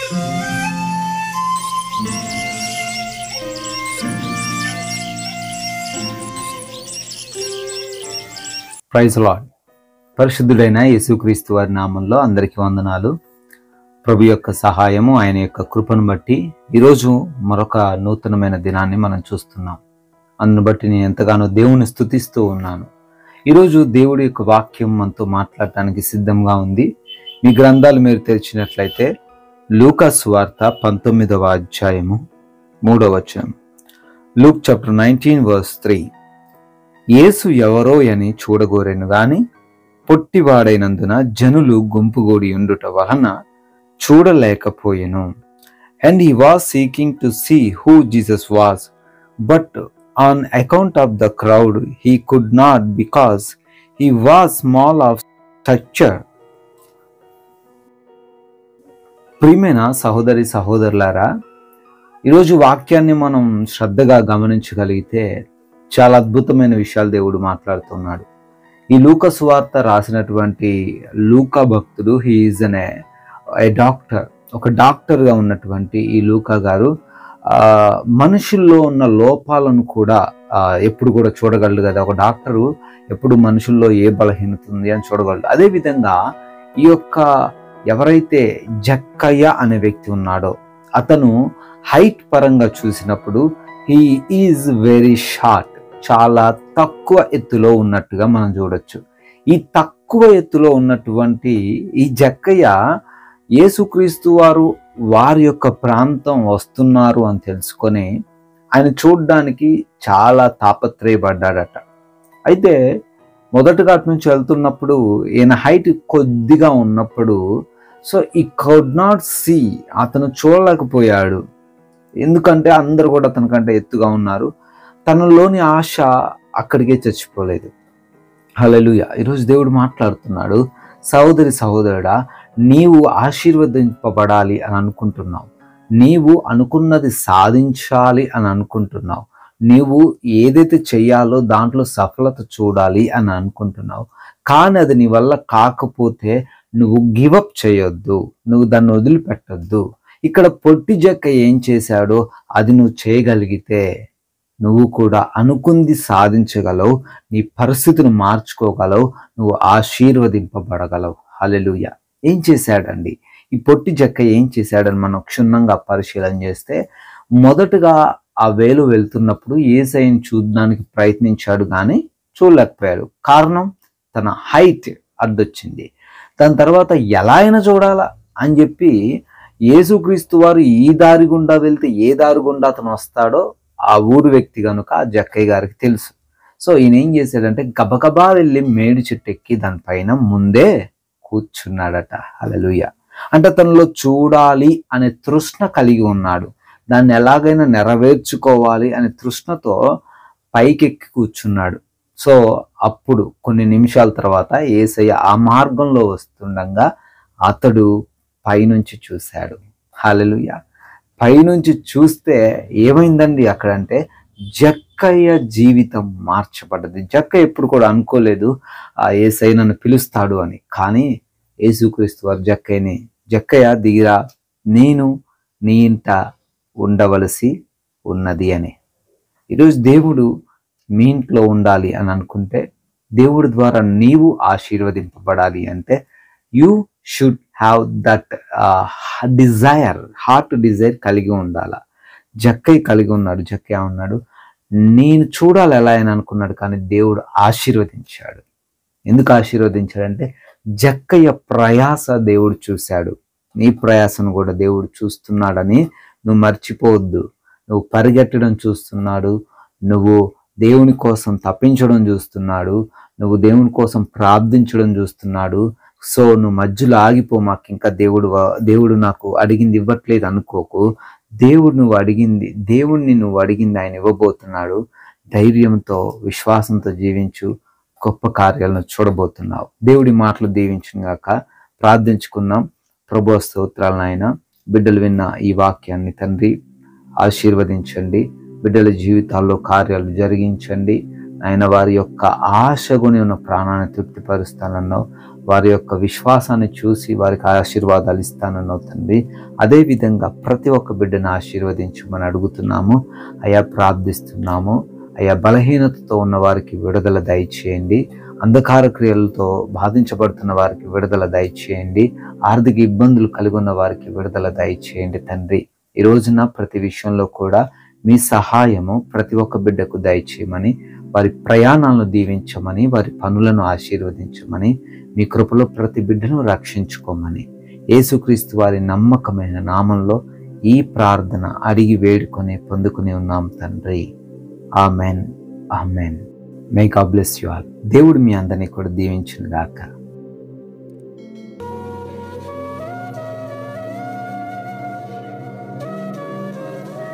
Praise lord. పరిశుద్ధుడైన యేసుక్రీస్తు వారి నామంలో అందరికీ వందనాలు. ప్రభు యొక్క సహాయము, ఆయన యొక్క కృపను బట్టి ఈరోజు మరొక నూతనమైన దినాన్ని మనం చూస్తున్నాం. అందును బట్టి నేను ఎంతగానో దేవుని స్తుతిస్తూ ఉన్నాను. ఈరోజు దేవుడి యొక్క వాక్యం మనతో మాట్లాడటానికి సిద్ధంగా ఉంది. మీ గ్రంథాలు మీరు తెరిచినట్లయితే లూకా సువార్త 19వ అధ్యాయము 3వ వచనం. Luke chapter 19 verse 3. యేసు ఎవరో అని చూడగోరెను గాని పొట్టివాడైనందున జనులు గుంపుగూడి ఉండుట వలన చూడలేకపోయెను. And he was seeking to see who Jesus was, but on account of the crowd he could not, because he was small of stature. ప్రియమైన సహోదరి సహోదరులారా, ఈరోజు వాక్యాన్ని మనం శ్రద్ధగా గమనించగలిగితే చాలా అద్భుతమైన విషయాలు దేవుడు మాట్లాడుతున్నాడు. ఈ లూకా సువార్త రాసినటువంటి లూకా భక్తుడు, హీ ఈజ్ ఏ డాక్టర్. ఒక డాక్టర్గా ఉన్నటువంటి ఈ లూకా గారు మనుషుల్లో ఉన్న లోపాలను కూడా ఎప్పుడు కూడా చూడగలడు కదా. ఒక డాక్టరు ఎప్పుడు మనుషుల్లో ఏ బలహీనత ఉంది అని చూడగలడు. అదేవిధంగా ఈ యొక్క ఎవరైతే జక్కయ్య అనే వ్యక్తి ఉన్నాడో అతను హైట్ పరంగా చూసినప్పుడు హీ ఈజ్ వెరీ షార్ట్, చాలా తక్కువ ఎత్తులో ఉన్నట్టుగా మనం చూడొచ్చు. ఈ తక్కువ ఎత్తులో ఉన్నటువంటి ఈ జక్కయ్య యేసుక్రీస్తు వారి యొక్క ప్రాంతం వస్తున్నారు అని తెలుసుకొని ఆయన చూడ్డానికి చాలా తాపత్రయపడ్డాడట. అయితే మొదటగా అటు నుంచి వెళ్తున్నప్పుడు ఈయన హైట్ కొద్దిగా ఉన్నప్పుడు సో ఈ కుడ్ నాట్ సీ, అతను చూడలేకపోయాడు. ఎందుకంటే అందరూ కూడా అతనికంటే ఎత్తుగా ఉన్నారు. తనలోని ఆశ అక్కడికే చచ్చిపోలేదు. హల్లెలూయా. ఈరోజు దేవుడు మాట్లాడుతున్నాడు, సహోదరి సహోదరుడా, నీవు ఆశీర్వదింపబడాలి అని అనుకుంటున్నావు, నీవు అనుకున్నది సాధించాలి అని అనుకుంటున్నావు, నీవు ఏదైతే చెయ్యాలో దాంట్లో సఫలత చూడాలి అని అనుకుంటున్నావు. కానీ అది నీ వల్ల కాకపోతే నువ్వు గివప్ చేయొద్దు, నువ్వు దాన్ని వదిలిపెట్టొద్దు. ఇక్కడ పొట్టి జక్క ఏం చేశాడో అది నువ్వు చేయగలిగితే నువ్వు కూడా అనుకుంది సాధించగలవు, నీ పరిస్థితిని మార్చుకోగలవు, నువ్వు ఆశీర్వదింపబడగలవు. హల్లెలూయా. ఏం చేశాడండి ఈ పొట్టి జక్క? ఏం చేశాడని మనం క్షుణ్ణంగా పరిశీలన చేస్తే, మొదటగా ఆ వేలు వెళ్తున్నప్పుడు యేసయ్యను చూడడానికి ప్రయత్నించాడు కానీ చూడలేకపోయాడు. కారణం తన హైట్ అడ్డొచ్చింది. దాని తర్వాత ఎలా అయినా చూడాలా అని చెప్పి యేసుక్రీస్తు వారు ఈ దారి గుండా వెళ్తే ఏ దారి గుండా అతను వస్తాడో ఆ ఊరు వ్యక్తి కనుక ఆ జక్కయ్య గారికి తెలుసు. సో ఈయన ఏం చేశాడంటే గబగబా వెళ్ళి మేడి చెట్టు ఎక్కి దానిపైన ముందే కూర్చున్నాడట. హల్లెలూయా. అంటే తనలో చూడాలి అనే తృష్ణ కలిగి ఉన్నాడు. దాన్ని ఎలాగైనా నెరవేర్చుకోవాలి అనే తృష్ణతో పైకెక్కి కూర్చున్నాడు. సో అప్పుడు కొన్ని నిమిషాల తర్వాత యేసయ్య ఆ మార్గంలో వస్తుండగా అతడు పైనుంచి చూశాడు. హల్లెలూయా. పైనుంచి చూస్తే ఏమైందండి అక్కడంటే జక్కయ్య జీవితం మార్చబడ్డది. జక్కయ్య ఎప్పుడు కూడా అనుకోలేదు యేసయ్య నన్ను పిలుస్తాడు అని. కానీ యేసుక్రీస్తు వారు జక్కయ్య దిగిరా, నేను నీ ఇంట ఉండవలసి ఉన్నది అని. ఈరోజు దేవుడు మీ ఇంట్లో ఉండాలి అని అనుకుంటే, దేవుడి ద్వారా నీవు ఆశీర్వదింపబడాలి అంటే you should have that desire, heart desire కలిగి ఉండాలా. జక్కయ్య కలిగి ఉన్నాడు. జక్కయ్య ఉన్నాడు, నేను చూడాలి ఎలా అని అనుకున్నాడు, కానీ దేవుడు ఆశీర్వదించాడు. ఎందుకు ఆశీర్వదించాడంటే జక్కయ్య ప్రయాస దేవుడు చూశాడు. నీ ప్రయాసను కూడా దేవుడు చూస్తున్నాడని నువ్వు మర్చిపోవద్దు. నువ్వు పరిగెట్టడం చూస్తున్నాడు, నువ్వు దేవుని కోసం తప్పించడం చూస్తున్నాడు, నువ్వు దేవుని కోసం ప్రార్థించడం చూస్తున్నాడు. సో నువ్వు మధ్యలో ఆగిపో, మాకు ఇంకా దేవుడు నాకు అడిగింది ఇవ్వట్లేదు అనుకోకు. నువ్వు అడిగింది ఆయన ఇవ్వబోతున్నాడు. ధైర్యంతో విశ్వాసంతో జీవించు, గొప్ప కార్యాలను చూడబోతున్నావు. దేవుడి మాటలు దీవించును గాక. ప్రార్థించుకుందాం. ప్రభువా స్తోత్రాలు నాయన. బిడ్డలు విన్న ఈ వాక్యాన్ని తండ్రి ఆశీర్వదించండి. బిడ్డల జీవితాల్లో కార్యాలు జరిగించండి. ఆయన వారి యొక్క ఆశగుని ఉన్న ప్రాణాన్ని తృప్తిపరుస్తానన్నావు. వారి యొక్క విశ్వాసాన్ని చూసి వారికి ఆశీర్వాదాలు ఇస్తానన్నావు తండ్రి. అదేవిధంగా ప్రతి ఒక్క బిడ్డను ఆశీర్వదించమని అడుగుతున్నాము అయ్యా, ప్రార్థిస్తున్నాము అయ్యా. బలహీనతతో ఉన్న వారికి విడుదల దయచేయండి. అంధకార క్రియలతో బాధించబడుతున్న వారికి విడుదల దయచేయండి. ఆర్థిక ఇబ్బందులు కలిగి ఉన్న వారికి విడుదల దయచేయండి తండ్రి. ఈ రోజున ప్రతి విషయంలో కూడా మీ సహాయము ప్రతి ఒక్క బిడ్డకు దయచేయమని, వారి ప్రయాణాలను దీవించమని, వారి పనులను ఆశీర్వదించమని, మీ కృపలో ప్రతి బిడ్డను రక్షించుకోమని యేసుక్రీస్తు వారి నమ్మకమైన నామంలో ఈ ప్రార్థన అడిగి వేడుకొని పొందుకుని ఉన్నాం తండ్రి. Amen, amen. May God bless you all. దేవుడు మీ అందరినీ కూడా దీవించును గాక.